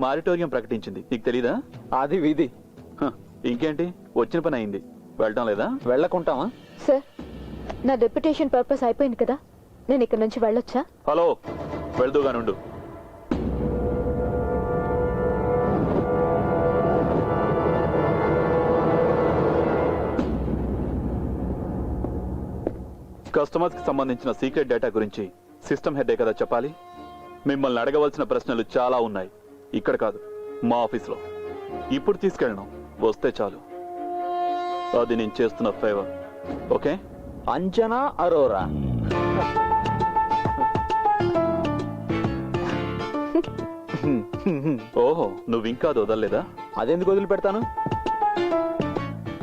Moratorium ప్రకటించింది, నీకు తెలీదా? అది విధి. ఇంకేంటి, వచ్చిన పని అయింది, వెళ్ళటం లేదా? వెళ్ళకుంటావా? సార్, నా డెప్యుటేషన్ పర్పస్ అయిపోయింది కదా, నేను ఇక్కడ నుంచి వెళ్ళొచ్చా? హలో, వెళ్దూగానుండు. కస్టమర్స్ కి సంబంధించిన సీక్రెట్ డేటా గురించి సిస్టమ్ హెడ్డే కదా చెప్పాలి. మిమ్మల్ని అడగవలసిన ప్రశ్నలు చాలా ఉన్నాయి, ఇక్కడ కాదు మా ఆఫీస్లో. ఇప్పుడు తీసుకెళ్ళను, వస్తే చాలు. అది నేను చేస్తున్న ఫేవర్. ఓకే? అంజనా అరోరా. ఓహో, నువ్వు ఇంకా అది వదలలేదా? అదెందుకు వదిలిపెడతాను?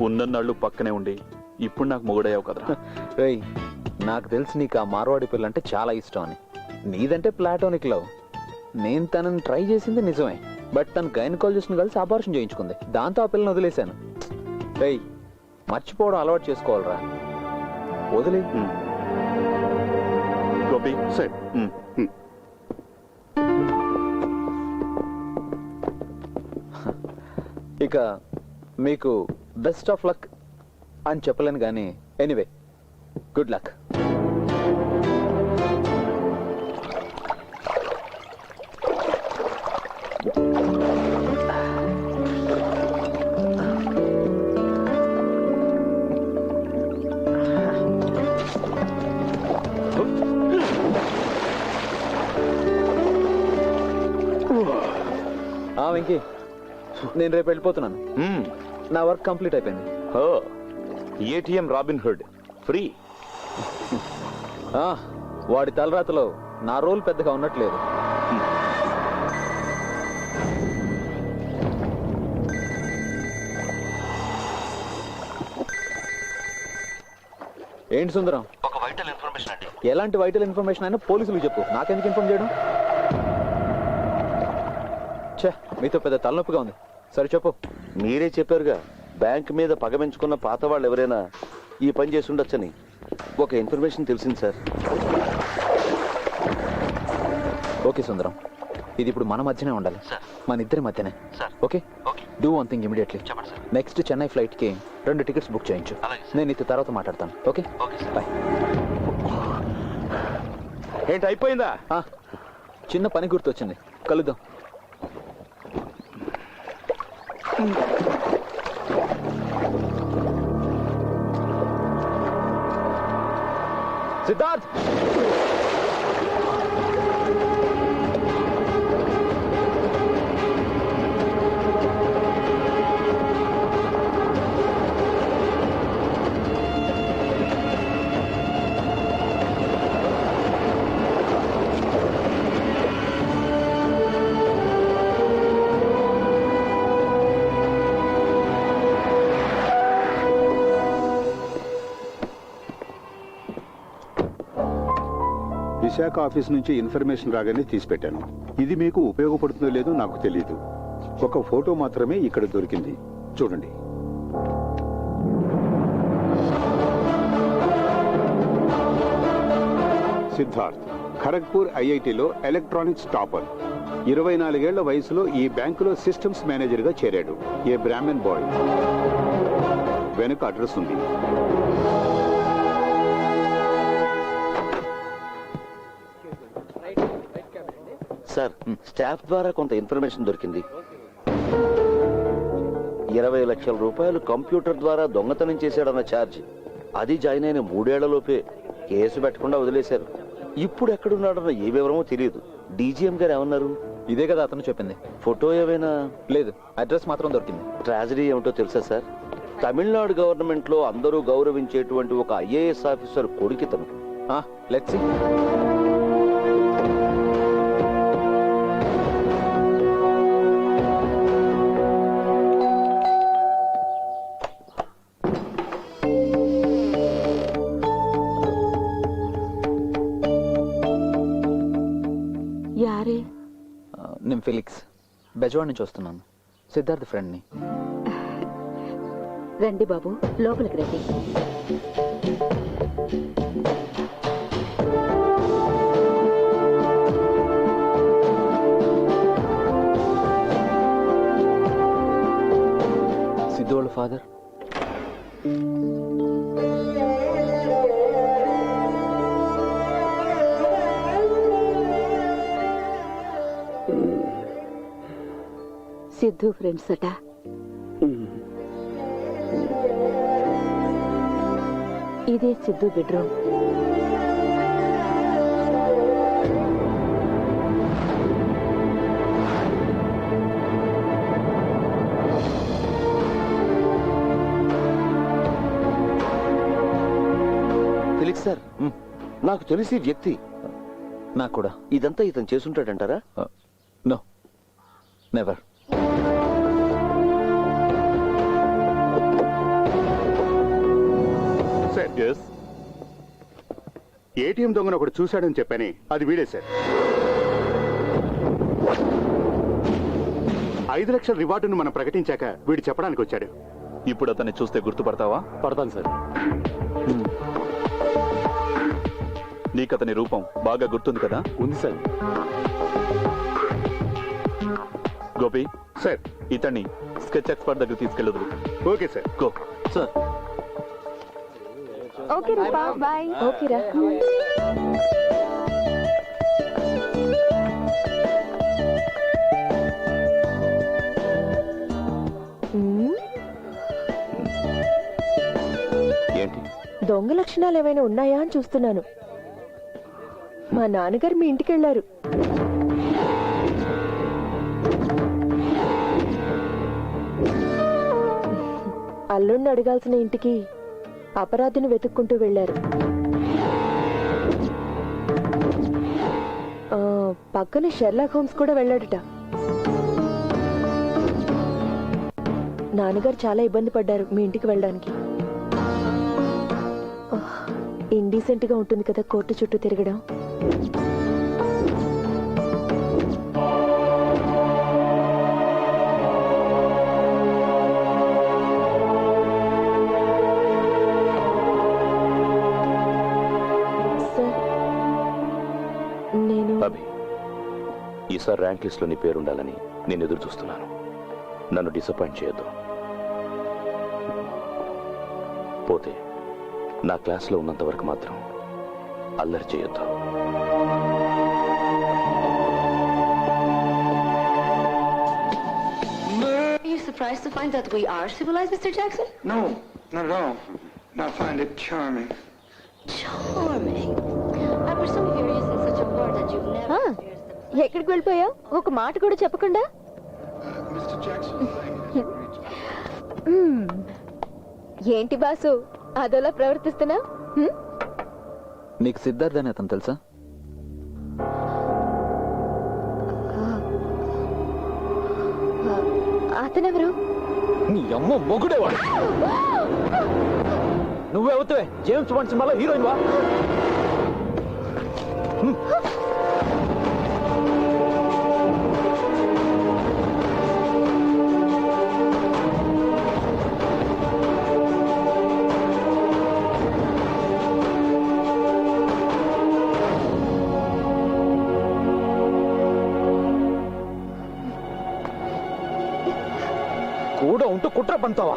ఉన్నన్నాళ్ళు పక్కనే ఉండి ఇప్పుడు నాకు మొగుడయ్యావు కదరా. రేయ్, నాకు తెలుసు నీకు ఆ మార్వాడి పిల్ల అంటే చాలా ఇష్టం అని. నీదంటే ప్లాటోనిక్ లవ్. నేను తనని ట్రై చేసింది నిజమే, బట్ తను గైనకాలజిస్ట్ ని కలిసి అబార్షన్ చేయించుకుంది. దాంతో ఆ పిల్లని వదిలేశాను. రేయ్, మర్చిపోవడం అలవాటు చేసుకోవాలరా. వదిలే. గోపి సెట్. ఇక మీకు బెస్ట్ ఆఫ్ లక్ అని చెప్పలేను కానీ ఎనీవే, గుడ్ లక్. వెంకీ, నేను రేపు వెళ్ళిపోతున్నాను. నా వర్క్ కంప్లీట్ అయిపోయింది. ATM robin hood free. వాడి తలరాతలో నా రోల్ పెద్దగా ఉన్నట్లేదు. ఏంటి సుందరం? ఒక వైటల్ ఇన్ఫర్మేషన్ అండి. ఎలాంటి వైటల్ ఇన్ఫర్మేషన్ అయినా పోలీసులు చెప్పు, నాకెందుకు ఇన్ఫార్మ్ చేయడం? ఛే, మీతో పెద్ద తలనొప్పిగా ఉంది. సరే చెప్పు. మీరే చెప్పారుగా, బ్యాంక్ మీద పగమించుకున్న పాత వాళ్ళు ఎవరైనా ఈ పని చేసి ఉండొచ్చని ఒక ఇన్ఫర్మేషన్ తెలిసింది సార్. ఓకే సుందరం, ఇది ఇప్పుడు మన మధ్యనే ఉండాలి, మన ఇద్దరి మధ్యనే. Okay, do one thing immediately. Next Chennai flight కి 2 టికెట్స్ బుక్ చేయించు. నేను నీతో తర్వాత మాట్లాడతాను. Okay, bye. ఏంటి, అయిపోయిందా? చిన్న పని గుర్తొచ్చింది, కలుద్దాం. సిద్ధార్థ్, విశాఖ ఆఫీస్ నుంచి ఇన్ఫర్మేషన్ రాగానే తీసిపెట్టాను. ఇది మీకు ఉపయోగపడుతుందో లేదో నాకు తెలియదు. ఒక ఫోటో మాత్రమే ఇక్కడ దొరికింది, చూడండి. సిద్ధార్థ్ ఖరగ్పూర్ ఐఐటిలో ఎలక్ట్రానిక్స్ టాపర్. 24 ఏళ్ల వయసులో ఈ బ్యాంకులో సిస్టమ్స్ మేనేజర్గా చేరాడు. ఏ బ్రాహ్మణ్ బాయ్. వెనుక అడ్రస్ ఉంది. సార్, స్టాఫ్ ద్వారా కొంత ఇన్ఫర్మేషన్ దొరికింది. 20 లక్షల రూపాయలు కంప్యూటర్ ద్వారా దొంగతనం చేశాడన్న ఛార్జ్, అది జాయిన్ అయిన 3 ఏళ్లలోపే కేసు పెట్టకుండా వదిలేశారు. ఇప్పుడు ఎక్కడున్నాడన్న ఏ వివరమో తెలియదు. డీజీఎం గారు ఏమన్నారు? ఇదే కదా అతను చెప్పింది. ఫోటో ఏమైనా? లేదు, అడ్రస్ మాత్రం దొరికింది. ట్రాజడీ ఏమిటో తెలుసా సార్? తమిళనాడు గవర్నమెంట్ లో అందరూ గౌరవించేటువంటి ఒక ఐఏఎస్ ఆఫీసర్ కొడుకితను. Let's see. నేను ఫెలిక్స్, బెజవాడ్ నుంచి వస్తున్నాను. సిద్ధార్థ్ ఫ్రెండ్ని. రండి బాబు, లోపలికి రండి. సిద్ధు వాళ్ళ ఫాదర్. సిద్ధు ఫ్రెండ్స్ అట. ఇదే సిద్ధు బెడ్రూమ్. ఫిలిక్స్ సార్, నాకు తెలిసి ఈ వ్యక్తి నాకు కూడా. ఇదంతా ఇతను చేసుంటాడంటారా? No, never. Sir, yes, ATM దొంగను ఒకటి చూశాడని చెప్పానే, అది వీడే సార్. 5 లక్షల రివార్డును మనం ప్రకటించాక వీడు చెప్పడానికి వచ్చాడు. ఇప్పుడు అతన్ని చూస్తే గుర్తుపడతావా? పడతాను సార్. నీకు అతని రూపం బాగా గుర్తుంది కదా? ఉంది సార్. గోపి, సార్. ఇతన్ని స్కెచ్ ఎక్స్పర్ట్ దగ్గర తీసుకెళ్ళదు. Okay sir. Go. Sir, okay Rupa, bye. Okay రా. ఏంటి? దొంగ లక్షణాలు ఏమైనా ఉన్నాయా అని చూస్తున్నాను. మా నాన్నగారు మీ ఇంటికి వెళ్ళారు. అల్లుణ్ణి అడగాల్సిన ఇంటికి అపరాధిని వెతుక్కుంటూ వెళ్ళారు. పక్కన షెర్లాక్ హోమ్స్ కూడా వెళ్ళాడట. నాన్నగారు చాలా ఇబ్బంది పడ్డారు మీ ఇంటికి వెళ్ళడానికి. ఇండీసెంట్ గా ఉంటుంది కదా కోర్టు చుట్టూ తిరగడం. అభి, ఈసారి ర్యాంక్ లిస్ట్ లో నీ పేరు ఉండాలని నేను ఎదురు చూస్తున్నాను. నన్ను డిసప్పాయింట్ చేయొద్దు. పోతే నా క్లాస్లో ఉన్నంత వరకు మాత్రం అల్లరి చేయొద్దు. Are you surprised to find that we are civilized, Mr. Jackson? No, not at all. I find it charming. Charming. I presume you're using such a word that you've never experienced the ఎక్కడికి వెళ్ళిపోయావు? ఒక మాట కూడా చెప్పకుండా. Mr. Jackson. ఏంటి boss అదోలా ప్రవర్తిస్తున్నావు? నీకు సిద్ధార్థ్ అని అతను తెలుసా? అతనెవరు? నీ అమ్మ మొగుడేవాడు. నువ్వే అవుతావే జేమ్స్ బాండ్ సినిమాలో హీరోయిన్ వా. కూడా ఉంటూ కుట్ర పంతావా?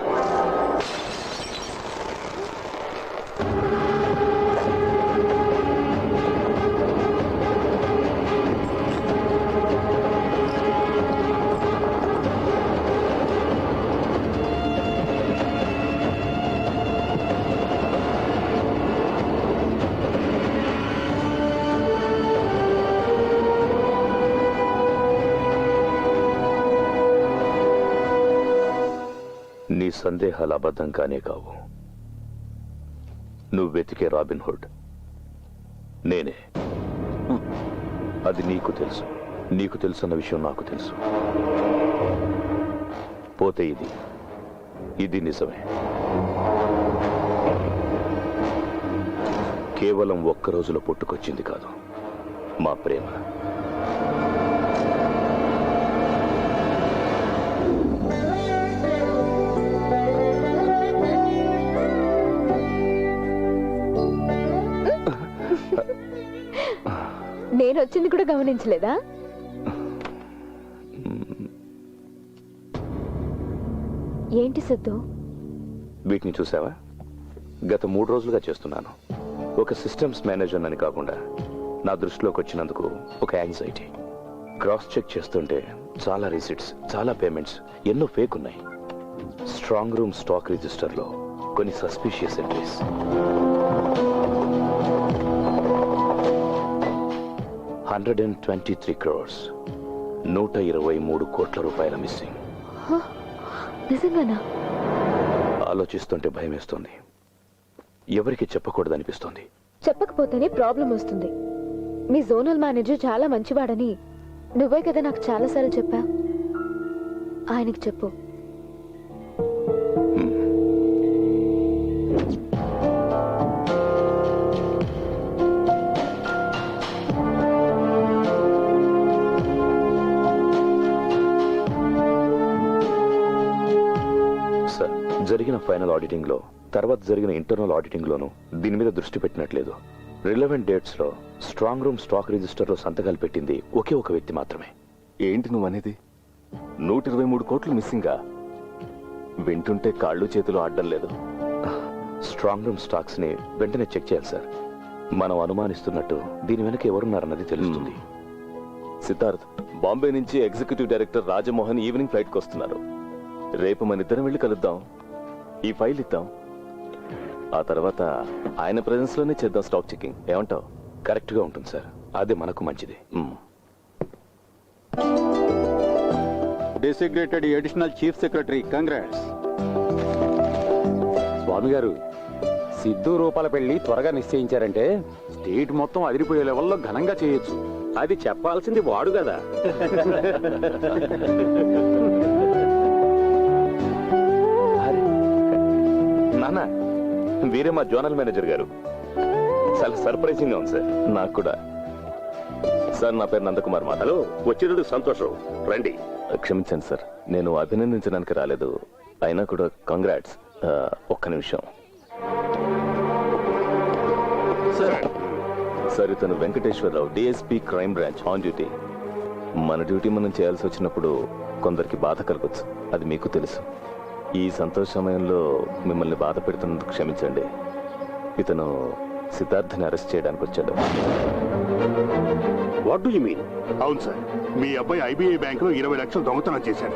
నీ సందేహాలు అబద్ధం కానే కావు. నువ్వు వెతికే రాబిన్ హుడ్ నేనే. అది నీకు తెలుసు. నీకు తెలుసన్న విషయం నాకు తెలుసు. పోతే ఇది నిజమే. కేవలం ఒక్క రోజులో పుట్టుకొచ్చింది కాదు మా ప్రేమ. నేను వచ్చింది కూడా గమనించలేదా? ఏంటి సిద్ధు? వీటిని చూసావా? గత 3 రోజులుగా చేస్తున్నాను. ఒక సిస్టమ్స్ మేనేజర్ అని కాకుండా నా దృష్టిలోకి వచ్చినందుకు ఒక యాంగ్జైటీ. క్రాస్ చెక్ చేస్తుంటే చాలా రిసిట్స్, చాలా పేమెంట్స్, ఎన్నో ఫేక్ ఉన్నాయి. స్ట్రాంగ్ రూమ్ స్టాక్ రిజిస్టర్లో కొన్ని సస్పిషియస్ ఎంట్రీస్. $123 crores, 123 కోట్ల రూపాయల మిస్సింగ్. నిజంగానా? ఆలోచిస్తుంటే భయం వేస్తుంది. ఎవరికి చెప్పకూడదనిపిస్తుంది. చెప్పకపోతేనే ప్రాబ్లం వస్తుంది. మీ జోనల్ మేనేజర్ చాలా మంచివాడని నువ్వే కదా నాకు చాలాసార్లు చెప్పా. ఆయనకి చెప్పు. సార్, జరిగిన ఫైనల్ ఆడిటింగ్ లో, తర్వాత జరిగిన ఇంటర్నల్ ఆడిటింగ్ లోనూ దీని మీద దృష్టి పెట్టినట్లేదు. రిలవెంట్ డేట్స్ లో స్ట్రాంగ్ రూమ్ స్టాక్ రిజిస్టర్ లో సంతకాలు పెట్టింది ఒకే ఒక వ్యక్తి మాత్రమే. ఏంటి నువ్వు అనేది? 123 కోట్లు మిస్సింగా? వింటుంటే కాళ్ళు చేతులు ఆడడం లేదు. స్ట్రాంగ్ రూమ్ స్టాక్స్ ని వెంటనే చెక్ చేయాలి సార్. మనం అనుమానిస్తున్నట్టు దీని వెనక ఎవరున్నారన్నది తెలుస్తుంది. సిద్ధార్థ్, బాంబే నుంచి executive director Rajamohan evening flight కి వస్తున్నారు. రేపు మన ఇద్దరం వెళ్ళి కలుద్దాం, ఈ ఫైల్ ఇద్దాం. ఆ తర్వాత ఆయన ప్రెజెన్స్ లోనే చేద్దాం స్టాక్ చెకింగ్. ఏమంటావు? కరెక్ట్ గా ఉంటుంది సార్. అదే మనకు మంచిది. Designated additional chief secretary, congrats. Swami గారు, సిద్ధు రూపాల పెళ్లి త్వరగా నిశ్చయించారంటే స్టేట్ మొత్తం అదిరిపోయే లెవెల్లో ఘనంగా చేయొచ్చు. అది చెప్పాల్సింది వాడు కదా. నాన్న, వీరే మా జోనల్ మేనేజర్ గారు. చాలా సర్ప్రైజింగ్ గా ఉంది సార్. నాకు కూడా. సార్, నా పేరు నందకుమార్ మాట. హలో, వచ్చినందుకు సంతోషం. రండి. క్షమించండి సార్, నేను అభినందించడానికి రాలేదు. అయినా కూడా కంగ్రాట్స్. ఒక్క నిమిషం సార్. ఇతను Venkateswara Rao, DSP crime branch, on duty. మన డ్యూటీ మనం చేయాల్సి వచ్చినప్పుడు కొందరికి బాధ కలగొచ్చు, అది మీకు తెలుసు. ఈ సంతోష సమయంలో మిమ్మల్ని బాధ పెడుతున్నందుకు క్షమించండి. ఇతను సిద్ధార్థని అరెస్ట్ చేయడానికి వచ్చాడు. What do you mean? అవును సార్, మీ అబ్బాయి ఐబీఐ బ్యాంకులో 20 లక్షలు దొంగతనం చేశాడు.